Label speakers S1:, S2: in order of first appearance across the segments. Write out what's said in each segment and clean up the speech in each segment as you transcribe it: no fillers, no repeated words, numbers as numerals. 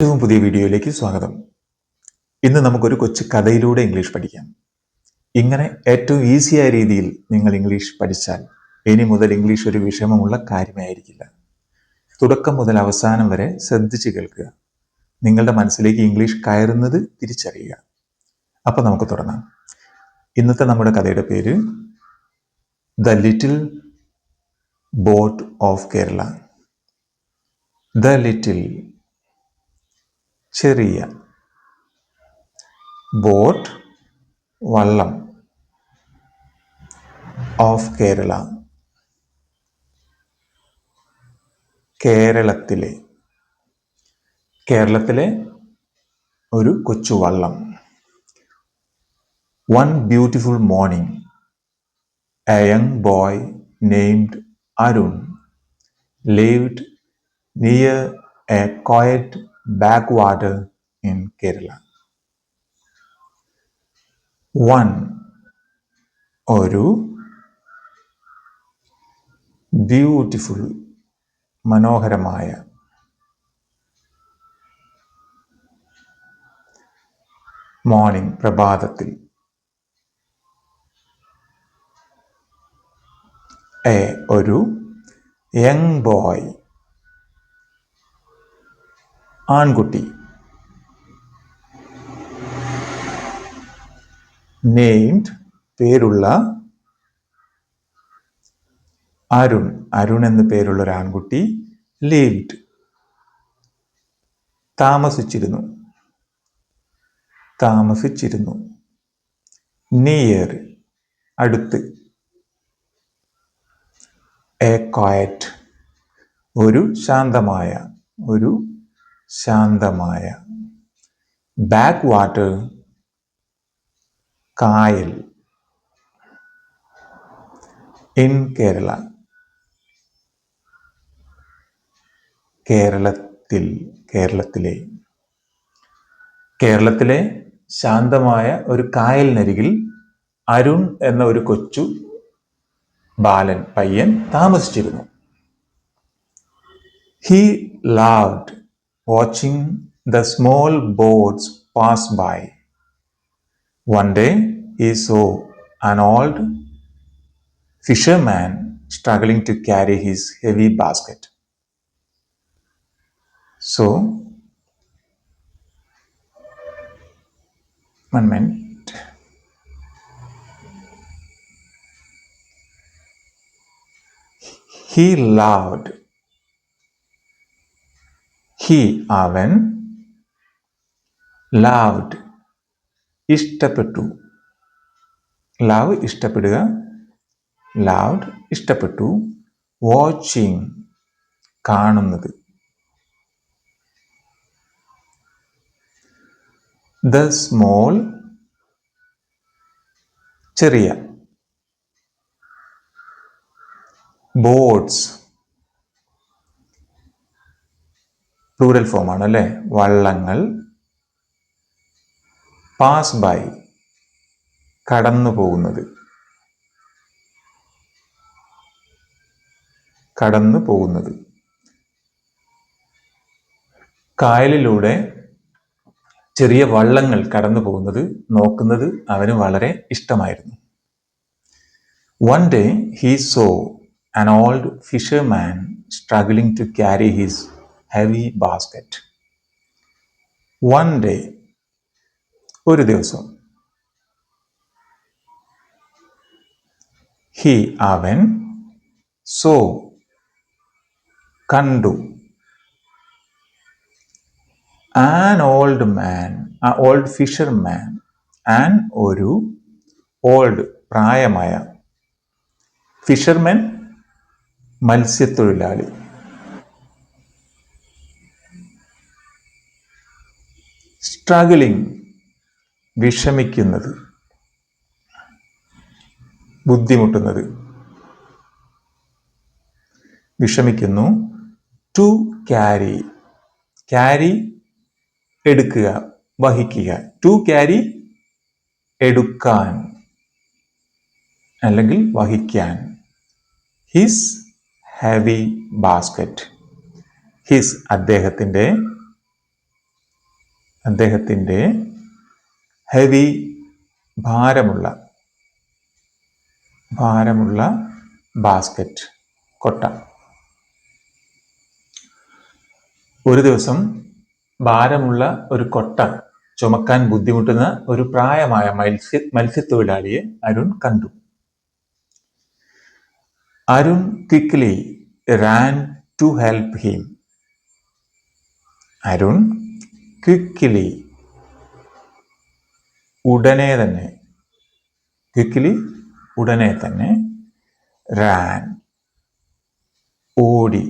S1: ഏറ്റവും പുതിയ വീഡിയോയിലേക്ക് സ്വാഗതം. ഇന്ന് നമുക്കൊരു കൊച്ചു കഥയിലൂടെ ഇംഗ്ലീഷ് പഠിക്കാം. ഇങ്ങനെ ഏറ്റവും ഈസിയായ രീതിയിൽ നിങ്ങൾ ഇംഗ്ലീഷ് പഠിച്ചാൽ ഇനി മുതൽ ഇംഗ്ലീഷ് ഒരു വിഷമമുള്ള കാര്യമേ ആയിരിക്കില്ല. തുടക്കം മുതൽ അവസാനം വരെ ശ്രദ്ധിച്ച് കേൾക്കുക. നിങ്ങളുടെ മനസ്സിലേക്ക് ഇംഗ്ലീഷ് കയറുന്നത് തിരിച്ചറിയുക. അപ്പം നമുക്ക് തുടങ്ങാം. ഇന്നത്തെ നമ്മുടെ കഥയുടെ പേര് the little boat of Kerala. The little ചെറിയ, ബോട്ട് വള്ളം, ഓഫ് കേരള കേരളത്തിലെ ഒരു കൊച്ചു വള്ളം. One beautiful morning, a young boy named Arun lived near a quiet backwater in Kerala. ഒരു ബ്യൂട്ടിഫുൾ, മനോഹരമായ, മോർണിംഗ്, പ്രഭാതത്തിൽ, ഒരു യങ് ബോയ്, ആൺകുട്ടി, നെയ്മഡ്, പേരുള്ള, അരുൺ എന്ന് പേരുള്ള ഒരു ആൺകുട്ടി, ലിവ്ഡ്, താമസിച്ചിരുന്നു, നിയർ, അടുത്ത്, എ ക്വയറ്റ്, ഒരു ശാന്തമായ, ബാക്ക് വാട്ടർ, കായൽ, ഇൻ കേരള, കേരളത്തിലെ ശാന്തമായ ഒരു കായലിനരികിൽ അരുൺ എന്ന ഒരു കൊച്ചു പയ്യൻ താമസിച്ചിരുന്നു. He loved watching the small boats pass by. One day he saw an old fisherman struggling to carry his heavy basket. So, one minute. അവൻ loved, ഇഷ്ടപ്പെട്ടു, love ഇഷ്ടപ്പെടുക, loved ഇഷ്ടപ്പെട്ടു, watching കാണുന്നത്, the small ചെറിയ, boats പ്ലൂറൽ ഫോമാണ് അല്ലേ, വള്ളങ്ങൾ, pass by കടന്നു പോകുന്നത്. കായലിലൂടെ ചെറിയ വള്ളങ്ങൾ കടന്നു പോകുന്നത് നോക്കുന്നത് അവന് വളരെ ഇഷ്ടമായിരുന്നു. One day he saw an old fisherman struggling to carry his heavy basket. One day, ഒരു ദിവസം, അവൻ saw കണ്ടു, an old fisherman, ഒരു ഓൾഡ് പ്രായമായ, ഫിഷർമാൻ മത്സ്യത്തൊഴിലാളി, സ്ട്രഗിളിംഗ് വിഷമിക്കുന്നത്, ബുദ്ധിമുട്ടുന്നത്, വിഷമിക്കുന്നു, ടു ക്യാരി എടുക്കുക, വഹിക്കുക, ടു ക്യാരി എടുക്കാൻ അല്ലെങ്കിൽ വഹിക്കാൻ, ഹിസ് ഹെവി ബാസ്ക്കറ്റ്, അദ്ദേഹത്തിൻ്റെ അദ്ദേഹത്തിൻ്റെ ഹെവി ഭാരമുള്ള ബാസ്ക്കറ്റ് കൊട്ട. ഒരു ദിവസം ഭാരമുള്ള ഒരു കൊട്ട ചുമക്കാൻ ബുദ്ധിമുട്ടുന്ന ഒരു പ്രായമായ മത്സ്യത്തൊഴിലാളിയെ അരുൺ കണ്ടു. Arun quickly ran to help him. Arun quickly ഉടനെ തന്നെ ran ഓടി,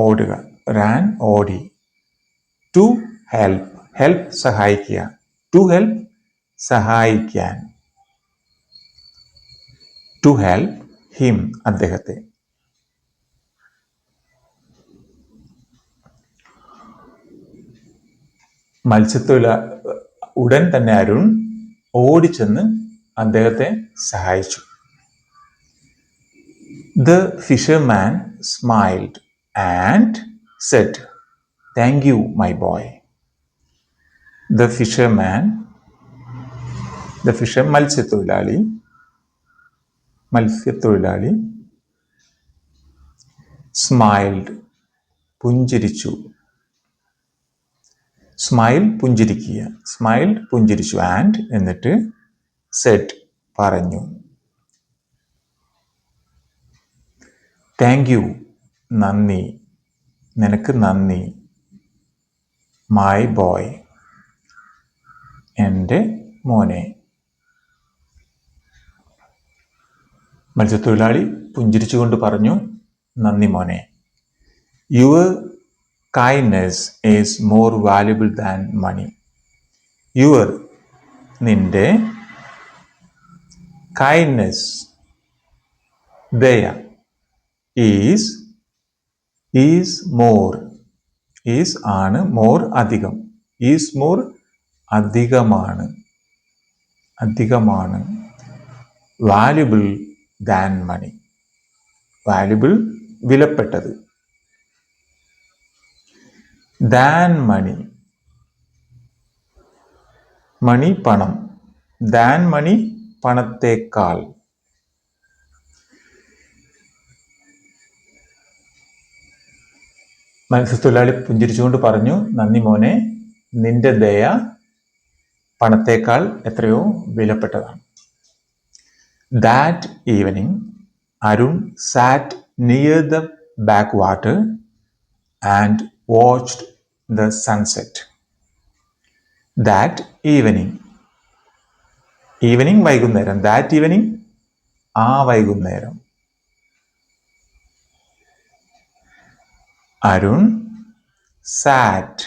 S1: ഓടുക, ഓടി, to help സഹായിക്കുക, to help സഹായിക്കാൻ, to help him അദ്ദേഹത്തെ. ഉടൻ തന്നെ അരുൺ ഓടിച്ചെന്ന് അദ്ദേഹത്തെ സഹായിച്ചു. The fisherman smiled and said, "Thank you, my boy." The fisherman, മത്സ്യത്തൊഴിലാളി smiled, പുഞ്ചിരിച്ചു. സ്മൈൽ പുഞ്ചിരിക്കുക, സ്മൈൽഡ് പുഞ്ചിരിച്ചു, ആൻഡ് എന്നിട്ട് സെഡ് പറഞ്ഞു, താങ്ക് യു നന്ദി, നിനക്ക് നന്ദി, മൈ ബോയ് എൻ്റെ മോനെ. മത്സ്യത്തൊഴിലാളി പുഞ്ചിരിച്ചുകൊണ്ട് പറഞ്ഞു, നന്ദി മോനെ. Your kindness is more valuable than money. Your നിന്റെ kindness ദയ is more ആണ്, more അധികം, is more അധികമാണ്, valuable than money, valuable വിലപ്പെട്ടത്, than money, മണി പണം, than money പണത്തേക്കാൾ. മത്സ്യത്തൊഴിലാളി പുഞ്ചിരിച്ചുകൊണ്ട് പറഞ്ഞു, നന്ദി മോനെ, നിന്റെ ദയ പണത്തേക്കാൾ എത്രയോ വിലപ്പെട്ടതാണ്. That evening, Arun sat near the backwater and watched the sunset. That evening വൈകുന്നേരം, that evening ആ വൈകുന്നേരം, അരുൺ സാറ്റ്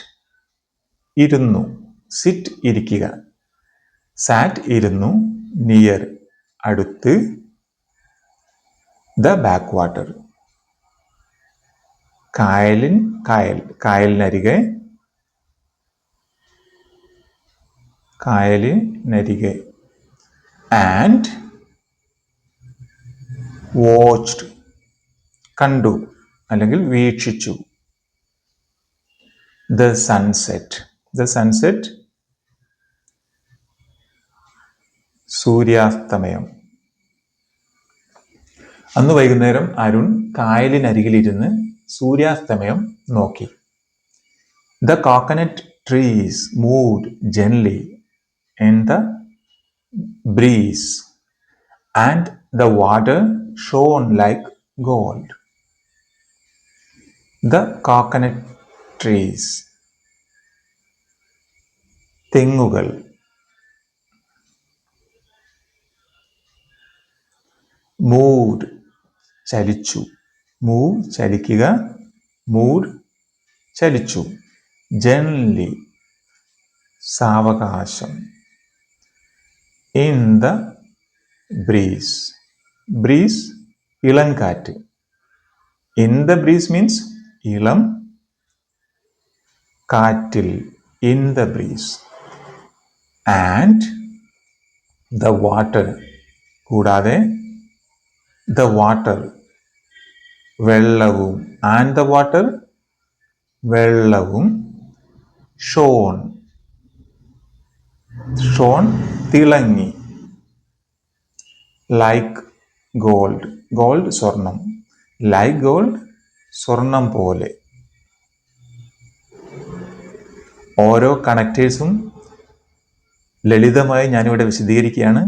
S1: ഇരുന്നു, സിറ്റ് ഇരിക്കുക, സാറ്റ് ഇരുന്നു, നിയർ അടുത്ത്, ദ ബാക്ക് വാട്ടർ കായലിനരികെ, ആൻഡ് വാച്ച്ഡ് കണ്ടു അല്ലെങ്കിൽ വീക്ഷിച്ചു, ദ സൺസെറ്റ് സൂര്യാസ്തമയം. അന്ന് വൈകുന്നേരം അരുൺ കായലിനരികിലിരുന്ന് സൂര്യാസ്തമയം നോക്കി. The coconut trees moved gently in the breeze and the water shone like gold. The coconut trees, തെങ്ങുകൾ, moved ചലിച്ചു, മൂവ് ചലിക്കുക, മൂഡ് ചലിച്ചു, ജെൻലി സാവകാശം, ഇൻ ദ ബ്രീസ് ഇളം കാറ്റ്, ഇൻ ദ ബ്രീസ് മീൻസ് ഇളം കാറ്റിൽ, in the breeze, and the water കൂടാതെ, ദ വാട്ടർ വെള്ളവും, ആൻഡ് ദ വാട്ടർ വെള്ളവും, ഷോൺ, ഷോൺ തിളങ്ങി. ലൈക്ക് ഗോൾഡ്, ഗോൾഡ് സ്വർണം. ലൈക്ക് ഗോൾഡ് സ്വർണം പോലെ. ഓരോ കണക്റ്റേഴ്സും ലളിതമായി ഞാനിവിടെ വിശദീകരിക്കുകയാണ്.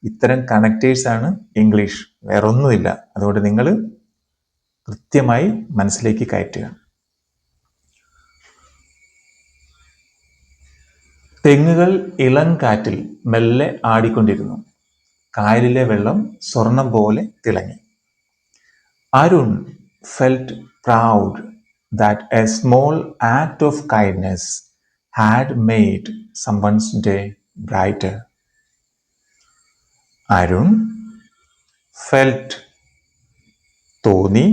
S1: ഇത്തരം കണക്റ്റേഴ്സാണ് ഇംഗ്ലീഷ്, വേറൊന്നുമില്ല. അതുകൊണ്ട് നിങ്ങൾ കൃത്യമായി മനസ്സിലേക്ക് കയറ്റുക. തെങ്ങുകൾ ഇളം കാറ്റിൽ മെല്ലെ ആടിക്കൊണ്ടിരുന്നു. കായലിലെ വെള്ളം സ്വർണം പോലെ തിളങ്ങി. Arun felt proud that a small act of kindness had made someone's day brighter. Arun felt തോന്നി,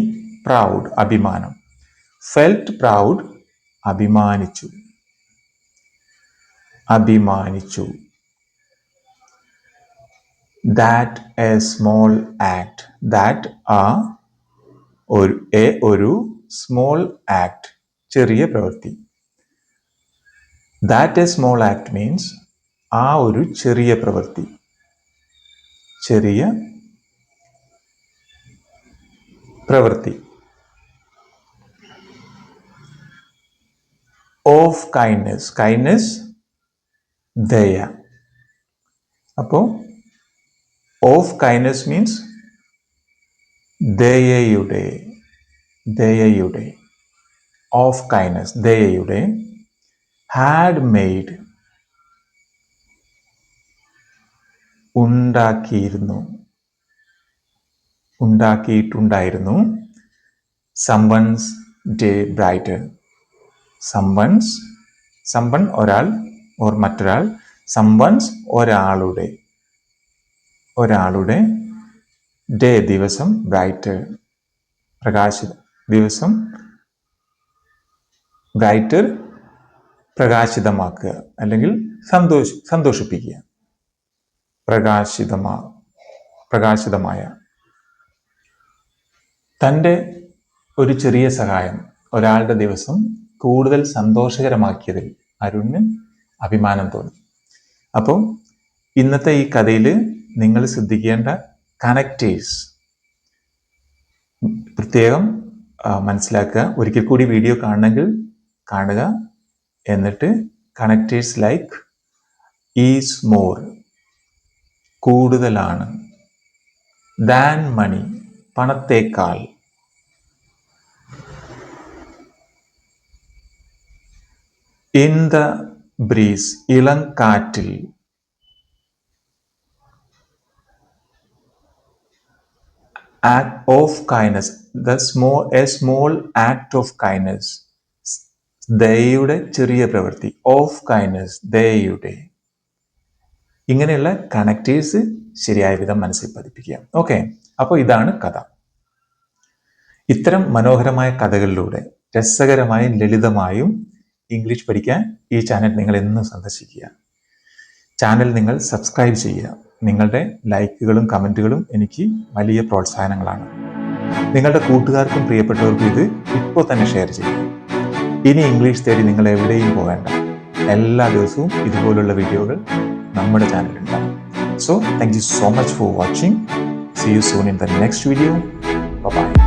S1: proud അഭിമാനം. Felt proud അഭിമാനിച്ചു, അഭിമാനിച്ചു. That a small act, that ഒരു സ്മോൾ ആക്ട് ചെറിയ പ്രവൃത്തി. That A small act means ആ ഒരു ചെറിയ പ്രവൃത്തി, ചെറിയ പ്രവൃത്തി. ഓഫ് കൈൻഡ്നെസ്, കൈൻഡ്നെസ് ദയ. അപ്പോൾ ഓഫ് കൈൻഡ്നെസ് മീൻസ് ദയയുടെ, ദയയുടെ. ഓഫ് കൈൻഡ്നെസ് ദയയുടെ. ഹാഡ് മെയ്ഡ് ഉണ്ടാക്കിയിരുന്നു, ഉണ്ടാക്കിയിട്ടുണ്ടായിരുന്നു. Someone's day brighter. Someone's, someone ഒരാൾ ഓർ മറ്റൊരാൾ. സംവൺസ് ഒരാളുടെ, ഒരാളുടെ. ഡേ ദിവസം, ബ്രൈറ്റർ പ്രകാശിതം, ദിവസം. ബ്രൈറ്റർ പ്രകാശിതമാക്കുക അല്ലെങ്കിൽ സന്തോഷിപ്പിക്കുക. പ്രകാശിതമായ. തൻ്റെ ഒരു ചെറിയ സഹായം ഒരാളുടെ ദിവസം കൂടുതൽ സന്തോഷകരമാക്കിയതിൽ അരുണിന് അഭിമാനം തോന്നി. അപ്പോൾ ഇന്നത്തെ ഈ കഥയിൽ നിങ്ങൾ ശ്രദ്ധിക്കേണ്ട കണക്റ്റേഴ്സ് പ്രത്യേകം മനസ്സിലാക്കുക. ഒരിക്കൽ കൂടി വീഡിയോ കാണണമെങ്കിൽ കാണുക. എന്നിട്ട് കണക്റ്റേഴ്സ് ലൈക്ക് ഈസ് മോർ കൂടുതലാണ്, ദാൻ മണി പണത്തേക്കാൾ, ഇൻ ദ ബ്രീസ് ഇളം കാറ്റിൽ, act of kindness, a small act of kindness, ദയയുടെ ചെറിയ പ്രവൃത്തി. ഓഫ് കൈൻഡ്നെസ് ദയയുടെ. ഇങ്ങനെയുള്ള കണക്റ്റേഴ്സ് ശരിയായ വിധം മനസ്സിൽ പതിപ്പിക്കുക. ഓക്കെ, അപ്പോൾ ഇതാണ് കഥ. ഇത്തരം മനോഹരമായ കഥകളിലൂടെ രസകരമായും ലളിതമായും ഇംഗ്ലീഷ് പഠിക്കാൻ ഈ ചാനൽ നിങ്ങൾ എന്നും സന്ദർശിക്കുക. ചാനൽ നിങ്ങൾ സബ്സ്ക്രൈബ് ചെയ്യുക. നിങ്ങളുടെ ലൈക്കുകളും കമൻറ്റുകളും എനിക്ക് വലിയ പ്രോത്സാഹനങ്ങളാണ്. നിങ്ങളുടെ കൂട്ടുകാർക്കും പ്രിയപ്പെട്ടവർക്കും ഇത് ഇപ്പോൾ തന്നെ ഷെയർ ചെയ്യുക. ഇനി ഇംഗ്ലീഷ് തേടി നിങ്ങൾ എവിടെയും പോകേണ്ട. എല്ലാ ദിവസവും ഇതുപോലുള്ള വീഡിയോകൾ നമ്മുടെ ചാനലിലുണ്ടാകും. So thank you so much for watching. See you soon in the next video. Bye-bye.